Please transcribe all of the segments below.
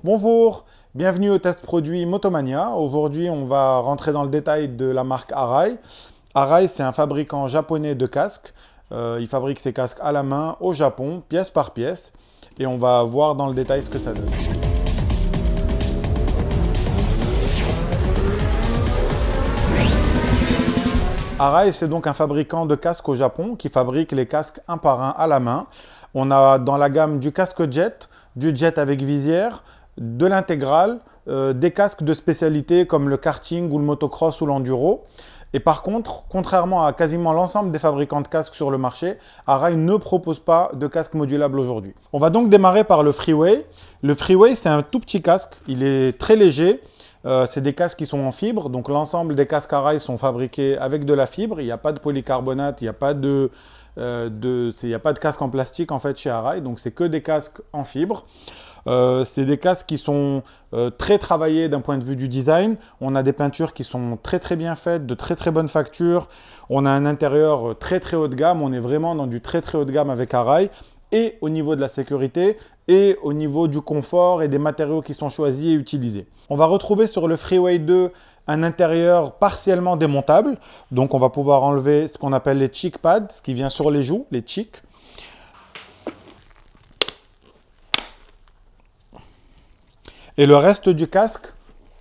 Bonjour, bienvenue au test produit Motomania. Aujourd'hui, on va rentrer dans le détail de la marque Arai. Arai, c'est un fabricant japonais de casques. Il fabrique ses casques à la main au Japon, pièce par pièce. Et on va voir dans le détail ce que ça donne. Arai, c'est donc un fabricant de casques au Japon qui fabrique les casques un par un à la main. On a dans la gamme du casque jet, du jet avec visière, de l'intégrale, des casques de spécialité comme le karting ou le motocross ou l'enduro. Et par contre, contrairement à quasiment l'ensemble des fabricants de casques sur le marché, Arai ne propose pas de casque modulable aujourd'hui. On va donc démarrer par le Freeway. Le Freeway, c'est un tout petit casque. Il est très léger. C'est des casques qui sont en fibre. Donc l'ensemble des casques Arai sont fabriqués avec de la fibre. Il n'y a pas de polycarbonate, il n'y a pas de casque en plastique en fait chez Arai. Donc c'est que des casques en fibre. C'est des casques qui sont très travaillés d'un point de vue du design. On a des peintures qui sont très bien faites, de très bonne facture. On a un intérieur très haut de gamme. On est vraiment dans du très haut de gamme avec Arai. Et au niveau de la sécurité et au niveau du confort et des matériaux qui sont choisis et utilisés. On va retrouver sur le Freeway 2 un intérieur partiellement démontable. Donc on va pouvoir enlever ce qu'on appelle les cheek pads, ce qui vient sur les joues, les cheeks. Et le reste du casque,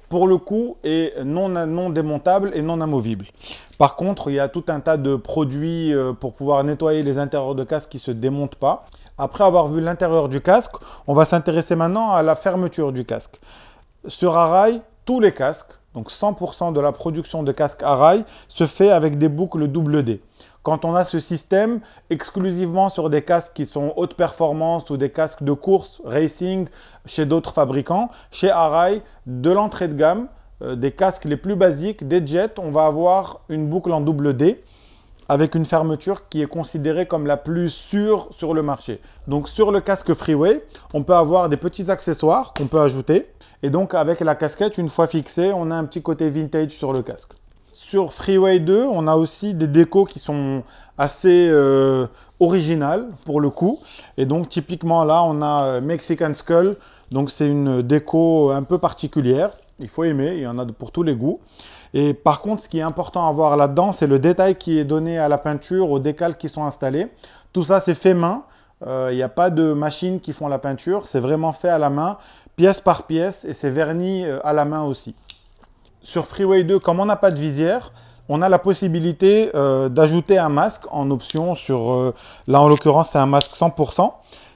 pour le coup, est non démontable et non amovible. Par contre, il y a tout un tas de produits pour pouvoir nettoyer les intérieurs de casque qui ne se démontent pas. Après avoir vu l'intérieur du casque, on va s'intéresser maintenant à la fermeture du casque. Sur Arai, tous les casques, donc 100% de la production de casques Arai, se fait avec des boucles double D. Quand on a ce système exclusivement sur des casques qui sont haute performance ou des casques de course, racing, chez d'autres fabricants, chez Arai, de l'entrée de gamme, des casques les plus basiques, des jets, on va avoir une boucle en double D avec une fermeture qui est considérée comme la plus sûre sur le marché. Donc sur le casque Freeway, on peut avoir des petits accessoires qu'on peut ajouter. Et donc avec la casquette, une fois fixée, on a un petit côté vintage sur le casque. Sur Freeway 2, on a aussi des décos qui sont assez originales pour le coup. Et donc typiquement là, on a Mexican Skull. Donc c'est une déco un peu particulière. Il faut aimer, il y en a pour tous les goûts. Et par contre, ce qui est important à voir là-dedans, c'est le détail qui est donné à la peinture, aux décals qui sont installés. Tout ça, c'est fait main. Il n'y a pas de machines qui font la peinture. C'est vraiment fait à la main, pièce par pièce, et c'est verni à la main aussi. Sur Freeway 2, comme on n'a pas de visière, on a la possibilité d'ajouter un masque en option sur, là en l'occurrence, c'est un masque 100%.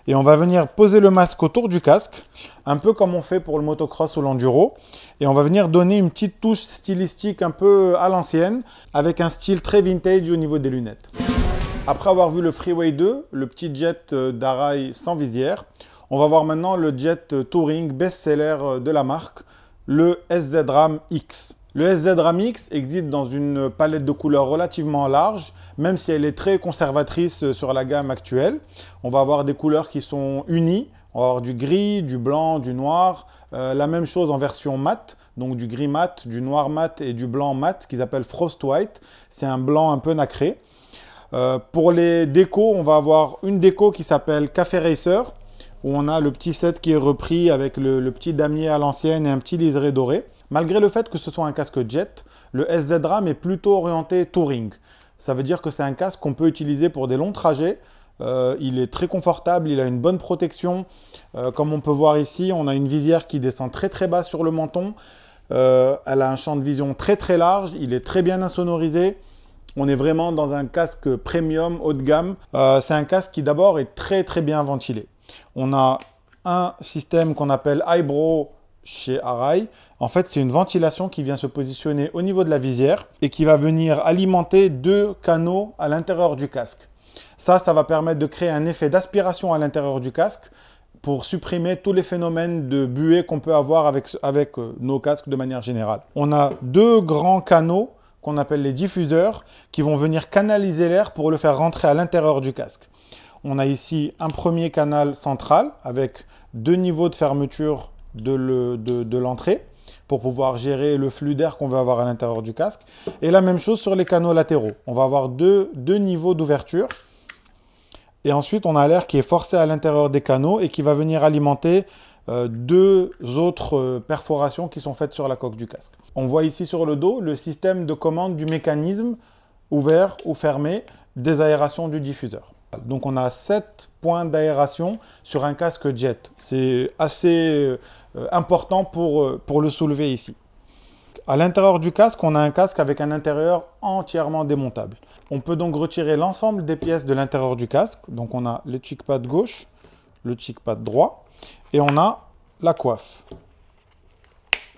Et on va venir poser le masque autour du casque, un peu comme on fait pour le motocross ou l'enduro. Et on va venir donner une petite touche stylistique un peu à l'ancienne, avec un style très vintage au niveau des lunettes. Après avoir vu le Freeway 2, le petit jet d'Arai sans visière, on va voir maintenant le jet touring best-seller de la marque, le SZ-RAM X. Le SZ-RAM X existe dans une palette de couleurs relativement large, même si elle est très conservatrice sur la gamme actuelle. On va avoir des couleurs qui sont unies. On va avoir du gris, du blanc, du noir. La même chose en version mat, donc du gris mat, du noir mat et du blanc mat, qu'ils appellent Frost White. C'est un blanc un peu nacré. Pour les décos, on va avoir une déco qui s'appelle Café Racer, où on a le petit set qui est repris avec le petit damier à l'ancienne et un petit liseré doré. Malgré le fait que ce soit un casque jet, le SZ-RAM est plutôt orienté touring. Ça veut dire que c'est un casque qu'on peut utiliser pour des longs trajets. Il est très confortable, il a une bonne protection. Comme on peut voir ici, on a une visière qui descend très bas sur le menton. Elle a un champ de vision très large, il est très bien insonorisé. On est vraiment dans un casque premium haut de gamme. C'est un casque qui d'abord est très bien ventilé. On a un système qu'on appelle Eyebrow chez Arai. En fait, c'est une ventilation qui vient se positionner au niveau de la visière et qui va venir alimenter deux canaux à l'intérieur du casque. Ça va permettre de créer un effet d'aspiration à l'intérieur du casque pour supprimer tous les phénomènes de buée qu'on peut avoir avec nos casques de manière générale. On a deux grands canaux qu'on appelle les diffuseurs qui vont venir canaliser l'air pour le faire rentrer à l'intérieur du casque. On a ici un premier canal central avec deux niveaux de fermeture de l'entrée pour pouvoir gérer le flux d'air qu'on veut avoir à l'intérieur du casque. Et la même chose sur les canaux latéraux. On va avoir deux niveaux d'ouverture. Et ensuite, on a l'air qui est forcé à l'intérieur des canaux et qui va venir alimenter deux autres perforations qui sont faites sur la coque du casque. On voit ici sur le dos le système de commande du mécanisme ouvert ou fermé des aérations du diffuseur. Donc on a 7 points d'aération sur un casque jet. C'est assez important pour le soulever ici. À l'intérieur du casque, on a un casque avec un intérieur entièrement démontable. On peut donc retirer l'ensemble des pièces de l'intérieur du casque. Donc on a le cheek pad gauche, le cheek pad droit et on a la coiffe.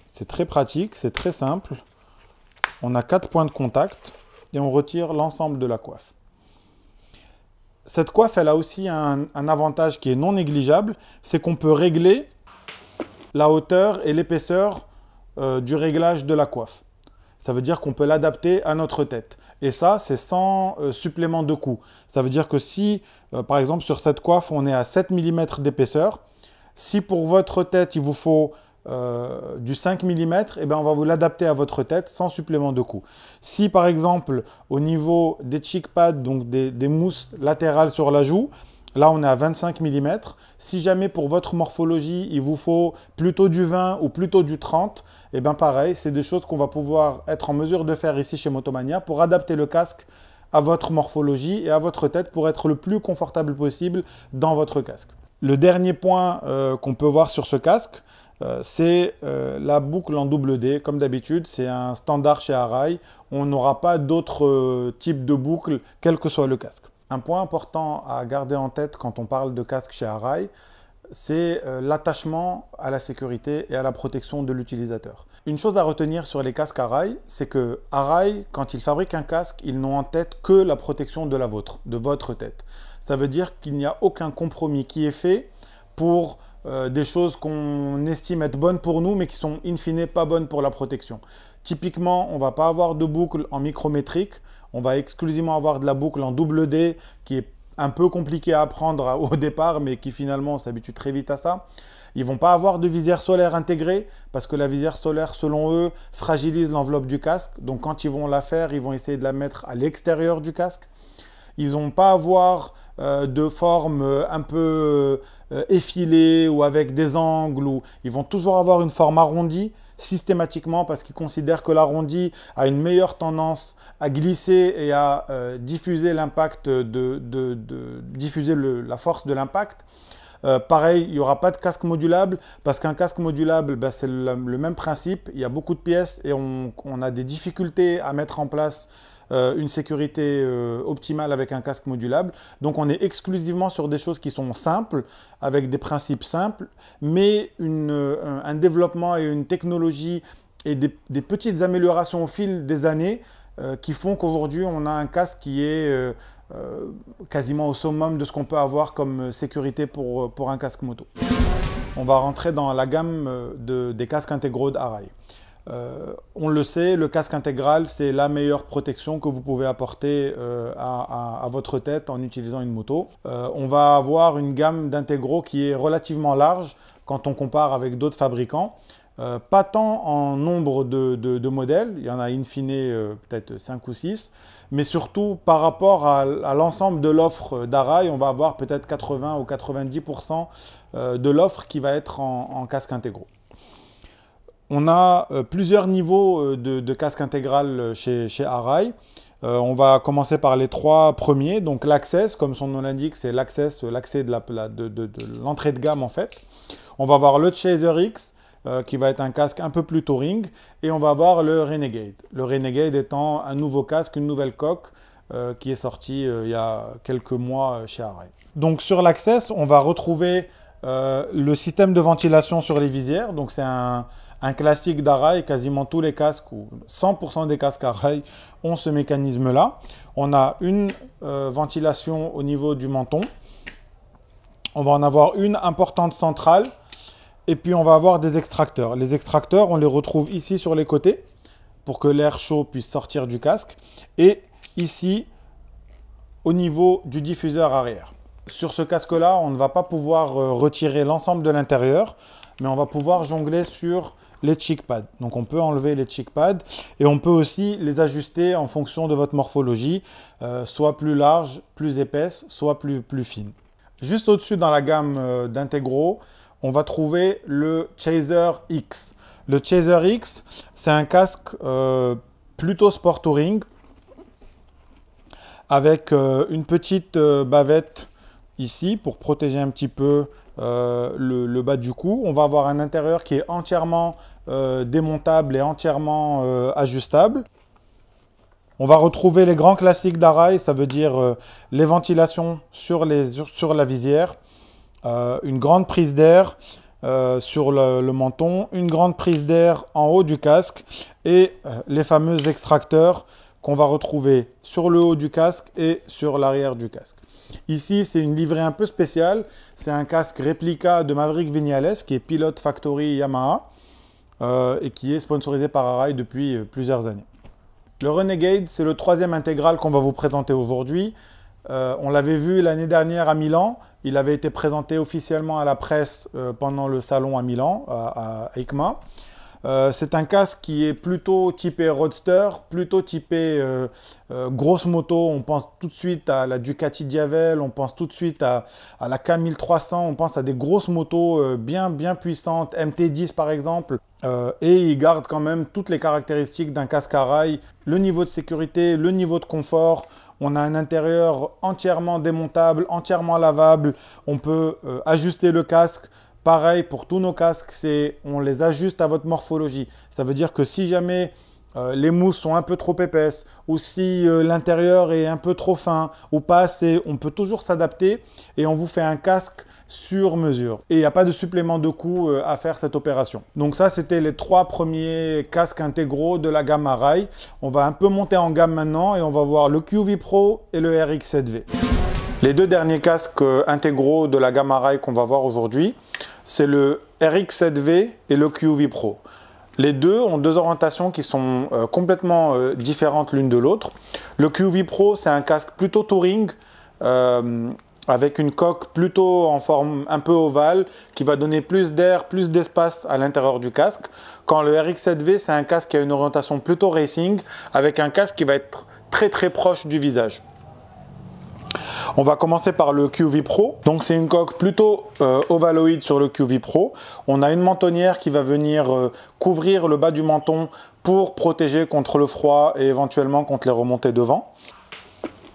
C'est très pratique, c'est très simple. On a 4 points de contact et on retire l'ensemble de la coiffe. Cette coiffe, elle a aussi un avantage qui est non négligeable, c'est qu'on peut régler la hauteur et l'épaisseur du réglage de la coiffe. Ça veut dire qu'on peut l'adapter à notre tête. Et ça, c'est sans supplément de coût. Ça veut dire que si, par exemple, sur cette coiffe, on est à 7 mm d'épaisseur, si pour votre tête, il vous faut du 5 mm, eh bien, on va vous l'adapter à votre tête sans supplément de coût. Si, par exemple, au niveau des cheek pads, donc des mousses latérales sur la joue, là, on est à 25 mm. Si jamais pour votre morphologie, il vous faut plutôt du 20 ou plutôt du 30, et bien pareil, c'est des choses qu'on va pouvoir être en mesure de faire ici chez Motomania pour adapter le casque à votre morphologie et à votre tête pour être le plus confortable possible dans votre casque. Le dernier point qu'on peut voir sur ce casque, c'est la boucle en double D. Comme d'habitude, c'est un standard chez Arai. On n'aura pas d'autres types de boucles, quel que soit le casque. Un point important à garder en tête quand on parle de casque chez Arai, c'est l'attachement à la sécurité et à la protection de l'utilisateur. Une chose à retenir sur les casques Arai, c'est que Arai, quand ils fabriquent un casque, ils n'ont en tête que la protection de votre tête. Ça veut dire qu'il n'y a aucun compromis qui est fait pour des choses qu'on estime être bonnes pour nous, mais qui sont in fine pas bonnes pour la protection. Typiquement, on ne va pas avoir de boucle en micrométrique, on va exclusivement avoir de la boucle en double D qui est un peu compliqué à apprendre au départ, mais qui finalement s'habitue très vite à ça. Ils ne vont pas avoir de visière solaire intégrée, parce que la visière solaire, selon eux, fragilise l'enveloppe du casque. Donc quand ils vont la faire, ils vont essayer de la mettre à l'extérieur du casque. Ils n'ont pas avoir de forme un peu effilée ou avec des angles. Ils vont toujours avoir une forme arrondie, systématiquement, parce qu'ils considèrent que l'arrondi a une meilleure tendance à glisser et à diffuser l'impact, diffuser la force de l'impact. Pareil, il n'y aura pas de casque modulable, parce qu'un casque modulable, ben, c'est le même principe. Il y a beaucoup de pièces et on a des difficultés à mettre en place une sécurité optimale avec un casque modulable. Donc on est exclusivement sur des choses qui sont simples, avec des principes simples, mais un développement et une technologie et des petites améliorations au fil des années qui font qu'aujourd'hui on a un casque qui est quasiment au summum de ce qu'on peut avoir comme sécurité pour un casque moto. On va rentrer dans la gamme des casques intégraux d'Arai. On le sait, le casque intégral, c'est la meilleure protection que vous pouvez apporter à votre tête en utilisant une moto. On va avoir une gamme d'intégraux qui est relativement large quand on compare avec d'autres fabricants. Pas tant en nombre de modèles, il y en a in fine peut-être 5 ou 6, mais surtout par rapport à l'ensemble de l'offre d'Arai, on va avoir peut-être 80 ou 90% de l'offre qui va être en casque intégraux. On a plusieurs niveaux de casque intégral chez Arai. On va commencer par les 3 premiers. Donc l'Access, comme son nom l'indique, c'est l'accès de l'entrée de gamme en fait. On va avoir le Chaser X, qui va être un casque un peu plus touring. Et on va avoir le Renegade. Le Renegade étant un nouveau casque, une nouvelle coque, qui est sorti il y a quelques mois chez Arai. Donc sur l'Access, on va retrouver le système de ventilation sur les visières. Donc c'est un classique d'Arai, quasiment tous les casques, ou 100% des casques Arai ont ce mécanisme-là. On a une ventilation au niveau du menton. On va en avoir une importante centrale. Et puis on va avoir des extracteurs. Les extracteurs, on les retrouve ici sur les côtés, pour que l'air chaud puisse sortir du casque. Et ici, au niveau du diffuseur arrière. Sur ce casque-là, on ne va pas pouvoir retirer l'ensemble de l'intérieur, mais on va pouvoir jongler sur les cheek pads. Donc on peut enlever les cheek pads et on peut aussi les ajuster en fonction de votre morphologie, soit plus large, plus épaisse, soit plus fine. Juste au-dessus dans la gamme d'intégraux, on va trouver le Chaser X. Le Chaser X, c'est un casque plutôt sport touring avec une petite bavette ici pour protéger un petit peu le bas du cou. On va avoir un intérieur qui est entièrement démontable et entièrement ajustable. On va retrouver les grands classiques d'Arai, ça veut dire les ventilations sur la visière, une grande prise d'air sur le menton, une grande prise d'air en haut du casque et les fameux extracteurs qu'on va retrouver sur le haut du casque et sur l'arrière du casque. Ici, c'est une livrée un peu spéciale. C'est un casque réplica de Maverick Viñales qui est pilote factory Yamaha et qui est sponsorisé par Arai depuis plusieurs années. Le Renegade, c'est le troisième intégral qu'on va vous présenter aujourd'hui. On l'avait vu l'année dernière à Milan. Il avait été présenté officiellement à la presse pendant le salon à Milan, à EICMA. C'est un casque qui est plutôt typé roadster, plutôt typé grosse moto. On pense tout de suite à la Ducati Diavel, on pense tout de suite à la K1300, on pense à des grosses motos bien puissantes, MT10 par exemple. Et il garde quand même toutes les caractéristiques d'un casque à rail, le niveau de sécurité, le niveau de confort. On a un intérieur entièrement démontable, entièrement lavable. On peut ajuster le casque. Pareil pour tous nos casques, on les ajuste à votre morphologie. Ça veut dire que si jamais les mousses sont un peu trop épaisses ou si l'intérieur est un peu trop fin ou pas assez, on peut toujours s'adapter et on vous fait un casque sur mesure. Et il n'y a pas de supplément de coût à faire cette opération. Donc ça, c'était les 3 premiers casques intégraux de la gamme Arai. On va un peu monter en gamme maintenant et on va voir le QV Pro et le RX7V. Les 2 derniers casques intégraux de la gamme Arai qu'on va voir aujourd'hui, c'est le RX7V et le QV Pro. Les deux ont 2 orientations qui sont complètement différentes l'une de l'autre. Le QV Pro, c'est un casque plutôt touring, avec une coque plutôt en forme un peu ovale, qui va donner plus d'air, plus d'espace à l'intérieur du casque. Quand le RX7V, c'est un casque qui a une orientation plutôt racing, avec un casque qui va être très proche du visage. On va commencer par le QV Pro. Donc c'est une coque plutôt ovaloïde sur le QV Pro. On a une mentonnière qui va venir couvrir le bas du menton pour protéger contre le froid et éventuellement contre les remontées de vent.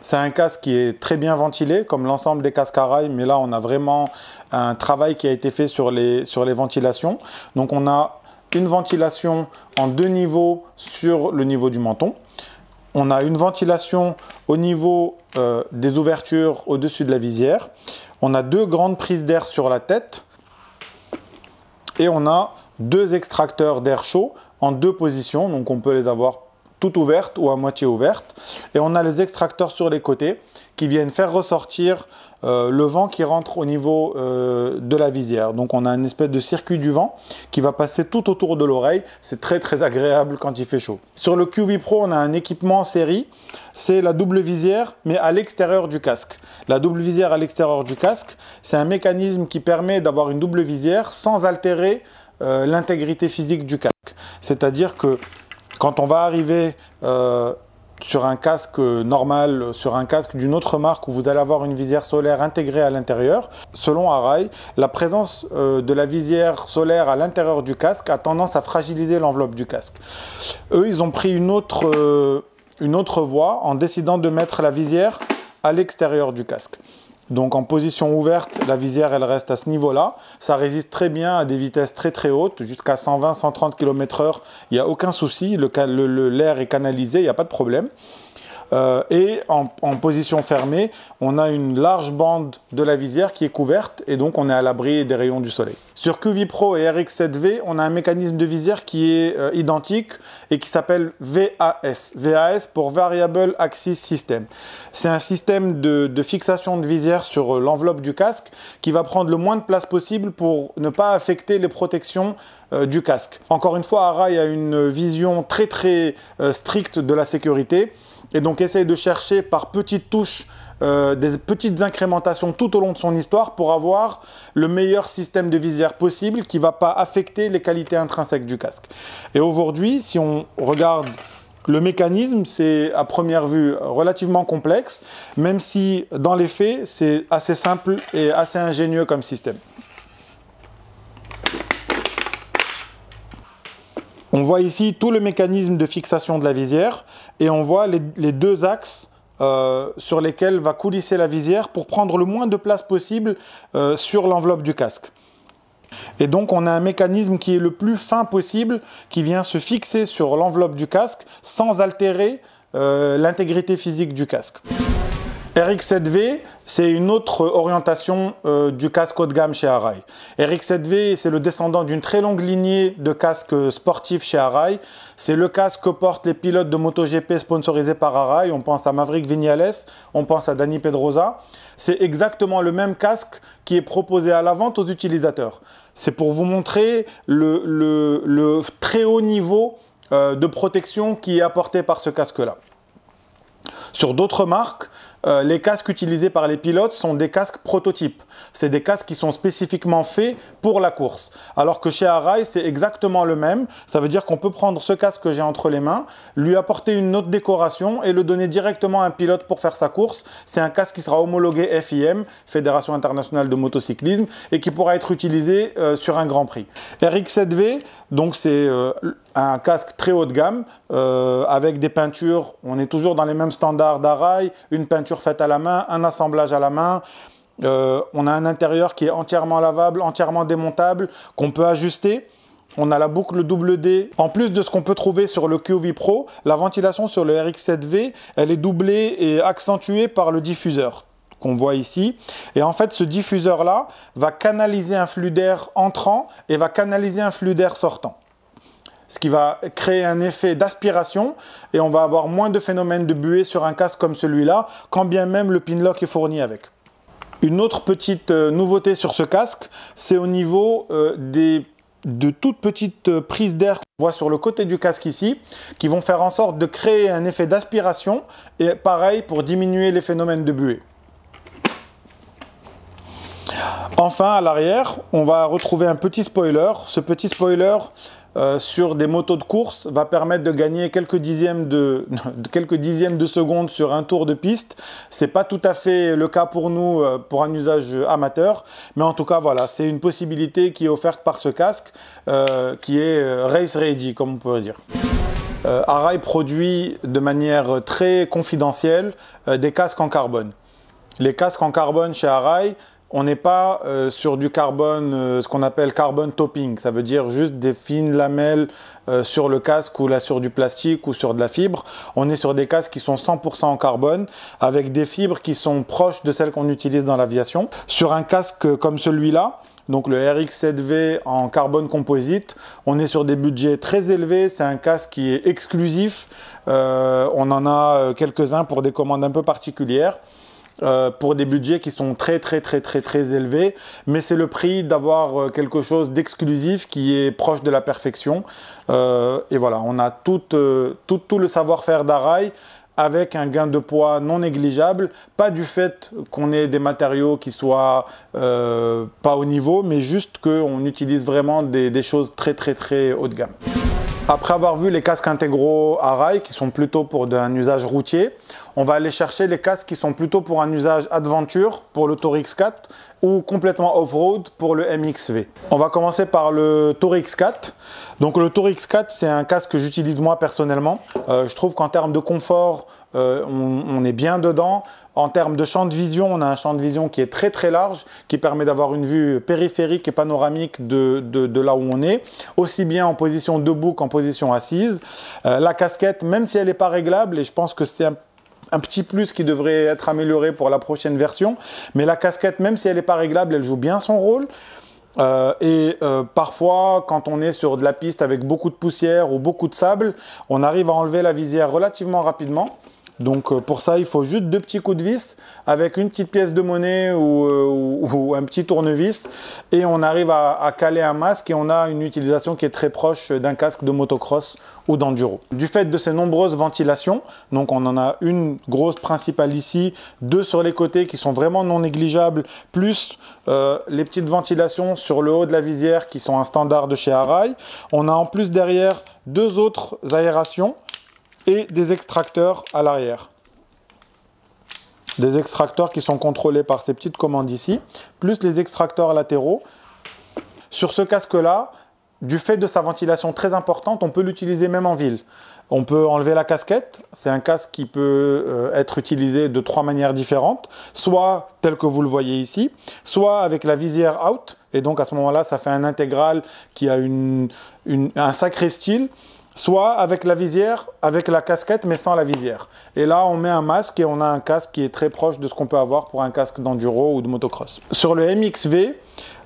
C'est un casque qui est très bien ventilé, comme l'ensemble des casques Arai, mais là on a vraiment un travail qui a été fait sur les ventilations. Donc on a une ventilation en 2 niveaux sur le niveau du menton. On a une ventilation au niveau des ouvertures au-dessus de la visière. On a 2 grandes prises d'air sur la tête. Et on a 2 extracteurs d'air chaud en 2 positions. Donc on peut les avoir toutes ouvertes ou à moitié ouvertes. Et on a les extracteurs sur les côtés qui viennent faire ressortir le vent qui rentre au niveau de la visière. Donc on a une espèce de circuit du vent qui va passer tout autour de l'oreille. C'est très agréable quand il fait chaud. Sur le QV Pro, on a un équipement en série. C'est la double visière, mais à l'extérieur du casque. La double visière à l'extérieur du casque, c'est un mécanisme qui permet d'avoir une double visière sans altérer l'intégrité physique du casque. C'est-à-dire que quand on va arriver sur un casque normal, sur un casque d'une autre marque où vous allez avoir une visière solaire intégrée à l'intérieur, selon Arai, la présence de la visière solaire à l'intérieur du casque a tendance à fragiliser l'enveloppe du casque. Eux, ils ont pris une autre voie en décidant de mettre la visière à l'extérieur du casque. Donc en position ouverte, la visière elle reste à ce niveau-là. Ça résiste très bien à des vitesses très hautes, jusqu'à 120-130 km/h. Il n'y a aucun souci, l'air est canalisé, il n'y a pas de problème. Et en position fermée, on a une large bande de la visière qui est couverte et donc on est à l'abri des rayons du soleil. Sur QV Pro et RX7V, on a un mécanisme de visière qui est identique et qui s'appelle VAS. VAS pour Variable Axis System. C'est un système de fixation de visière sur l'enveloppe du casque qui va prendre le moins de place possible pour ne pas affecter les protections du casque. Encore une fois, Arai a une vision très stricte de la sécurité. Et donc essaye de chercher par petites touches, des petites incrémentations tout au long de son histoire pour avoir le meilleur système de visière possible qui ne va pas affecter les qualités intrinsèques du casque. Et aujourd'hui, si on regarde le mécanisme, c'est à première vue relativement complexe, même si dans les faits, c'est assez simple et assez ingénieux comme système. On voit ici tout le mécanisme de fixation de la visière et on voit les deux axes sur lesquels va coulisser la visière pour prendre le moins de place possible sur l'enveloppe du casque. Et donc on a un mécanisme qui est le plus fin possible, qui vient se fixer sur l'enveloppe du casque sans altérer l'intégrité physique du casque. RX7V, c'est une autre orientation du casque haut de gamme chez Arai. RX7V, c'est le descendant d'une très longue lignée de casques sportifs chez Arai. C'est le casque que portent les pilotes de MotoGP sponsorisés par Arai. On pense à Maverick Viñales, on pense à Dani Pedrosa. C'est exactement le même casque qui est proposé à la vente aux utilisateurs. C'est pour vous montrer le très haut niveau de protection qui est apporté par ce casque-là. Sur d'autres marques, les casques utilisés par les pilotes sont des casques prototypes. C'est des casques qui sont spécifiquement faits pour la course. Alors que chez Arai, c'est exactement le même. Ça veut dire qu'on peut prendre ce casque que j'ai entre les mains, lui apporter une autre décoration et le donner directement à un pilote pour faire sa course. C'est un casque qui sera homologué FIM, Fédération Internationale de Motocyclisme, et qui pourra être utilisé sur un Grand Prix. RX7V, donc c'est un casque très haut de gamme avec des peintures, on est toujours dans les mêmes standards d'Arai, une peinture faite à la main, un assemblage à la main. On a un intérieur qui est entièrement lavable, entièrement démontable, qu'on peut ajuster. On a la boucle double D. En plus de ce qu'on peut trouver sur le QV Pro, la ventilation sur le RX7V, elle est doublée et accentuée par le diffuseur qu'on voit ici. Et en fait, ce diffuseur-là va canaliser un flux d'air entrant et va canaliser un flux d'air sortant. Ce qui va créer un effet d'aspiration et on va avoir moins de phénomènes de buée sur un casque comme celui-là, quand bien même le pinlock est fourni avec. Une autre petite nouveauté sur ce casque, c'est au niveau de toutes petites prises d'air qu'on voit sur le côté du casque ici, qui vont faire en sorte de créer un effet d'aspiration et pareil pour diminuer les phénomènes de buée. Enfin, à l'arrière, on va retrouver un petit spoiler. Ce petit spoiler sur des motos de course va permettre de gagner quelques dixièmes de seconde sur un tour de piste. C'est pas tout à fait le cas pour nous pour un usage amateur, mais en tout cas voilà, c'est une possibilité qui est offerte par ce casque qui est race ready comme on pourrait dire. Arai produit de manière très confidentielle des casques en carbone. Les casques en carbone chez Arai, on n'est pas sur du carbone, ce qu'on appelle carbone topping. Ça veut dire juste des fines lamelles sur le casque ou là sur du plastique ou sur de la fibre. On est sur des casques qui sont 100% en carbone avec des fibres qui sont proches de celles qu'on utilise dans l'aviation. Sur un casque comme celui-là, donc le RX7V en carbone composite, on est sur des budgets très élevés. C'est un casque qui est exclusif. On en a quelques-uns pour des commandes un peu particulières. Pour des budgets qui sont très élevés, mais c'est le prix d'avoir quelque chose d'exclusif qui est proche de la perfection. Et voilà, on a tout le savoir-faire d'Arai avec un gain de poids non négligeable, pas du fait qu'on ait des matériaux qui soient pas au niveau, mais juste qu'on utilise vraiment des choses très haut de gamme. Après avoir vu les casques intégraux Arai qui sont plutôt pour un usage routier, on va aller chercher les casques qui sont plutôt pour un usage adventure, pour le Tour X4 ou complètement off-road pour le MXV. On va commencer par le Tour X4. Donc le Tour X4, c'est un casque que j'utilise moi personnellement. Je trouve qu'en termes de confort, on est bien dedans. En termes de champ de vision, on a un champ de vision qui est très large, qui permet d'avoir une vue périphérique et panoramique de là où on est, aussi bien en position debout qu'en position assise. La casquette, même si elle n'est pas réglable, et je pense que c'est un petit plus qui devrait être amélioré pour la prochaine version, mais la casquette, même si elle n'est pas réglable, elle joue bien son rôle. Parfois, quand on est sur de la piste avec beaucoup de poussière ou beaucoup de sable, on arrive à enlever la visière relativement rapidement. Donc pour ça, il faut juste 2 petits coups de vis avec une petite pièce de monnaie ou un petit tournevis et on arrive à caler un masque et on a une utilisation qui est très proche d'un casque de motocross ou d'enduro. Du fait de ces nombreuses ventilations, donc on en a une grosse principale ici, 2 sur les côtés qui sont vraiment non négligeables, plus les petites ventilations sur le haut de la visière qui sont un standard de chez Arai. On a en plus derrière 2 autres aérations et des extracteurs à l'arrière. Des extracteurs qui sont contrôlés par ces petites commandes ici, plus les extracteurs latéraux. Sur ce casque-là, du fait de sa ventilation très importante, on peut l'utiliser même en ville. On peut enlever la casquette, c'est un casque qui peut être utilisé de 3 manières différentes, soit tel que vous le voyez ici, soit avec la visière out, et donc à ce moment-là, ça fait un intégral qui a un sacré style, soit avec la visière, avec la casquette, mais sans la visière. Et là, on met un masque et on a un casque qui est très proche de ce qu'on peut avoir pour un casque d'enduro ou de motocross. Sur le MXV,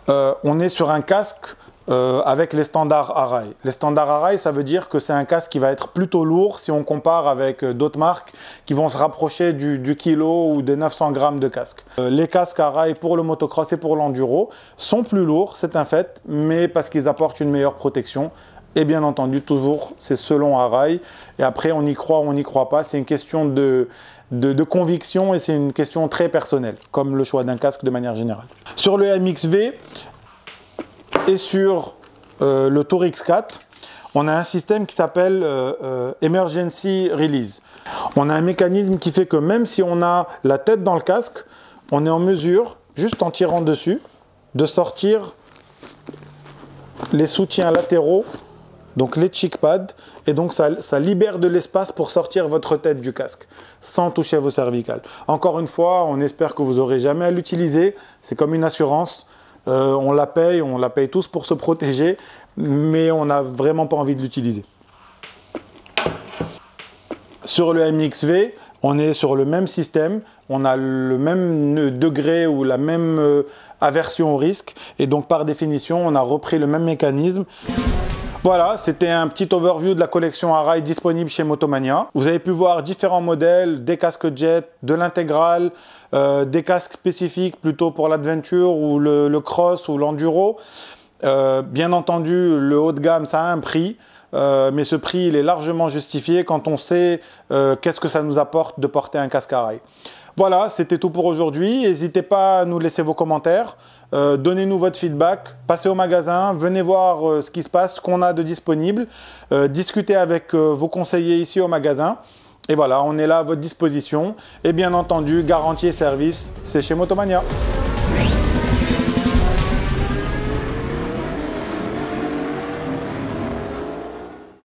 on est sur un casque avec les standards Arai. Les standards Arai, ça veut dire que c'est un casque qui va être plutôt lourd si on compare avec d'autres marques qui vont se rapprocher du kilo ou des 900 grammes de casque. Les casques Arai pour le motocross et pour l'enduro sont plus lourds, c'est un fait, mais parce qu'ils apportent une meilleure protection. Et bien entendu, toujours, c'est selon Arai. Et après, on y croit ou on n'y croit pas. C'est une question de conviction et c'est une question très personnelle, comme le choix d'un casque de manière générale. Sur le MXV, et sur le Tour X4, on a un système qui s'appelle Emergency Release. On a un mécanisme qui fait que même si on a la tête dans le casque, on est en mesure, juste en tirant dessus, de sortir les soutiens latéraux, donc les cheek pads, et donc ça libère de l'espace pour sortir votre tête du casque, sans toucher vos cervicales. Encore une fois, on espère que vous n'aurez jamais à l'utiliser, c'est comme une assurance. On la paye tous pour se protéger, mais on n'a vraiment pas envie de l'utiliser. Sur le MXV, on est sur le même système, on a le même degré ou la même aversion au risque, et donc par définition, on a repris le même mécanisme. Voilà, c'était un petit overview de la collection Arai disponible chez Motomania. Vous avez pu voir différents modèles, des casques jet, de l'intégrale, des casques spécifiques plutôt pour l'adventure ou le cross ou l'enduro. Bien entendu, le haut de gamme, ça a un prix, mais ce prix, il est largement justifié quand on sait qu'est-ce que ça nous apporte de porter un casque Arai. Voilà, c'était tout pour aujourd'hui. N'hésitez pas à nous laisser vos commentaires. Donnez-nous votre feedback, passez au magasin, venez voir ce qui se passe, ce qu'on a de disponible, discutez avec vos conseillers ici au magasin. Et voilà, on est là à votre disposition. Et bien entendu, garantie et service, c'est chez Motomania.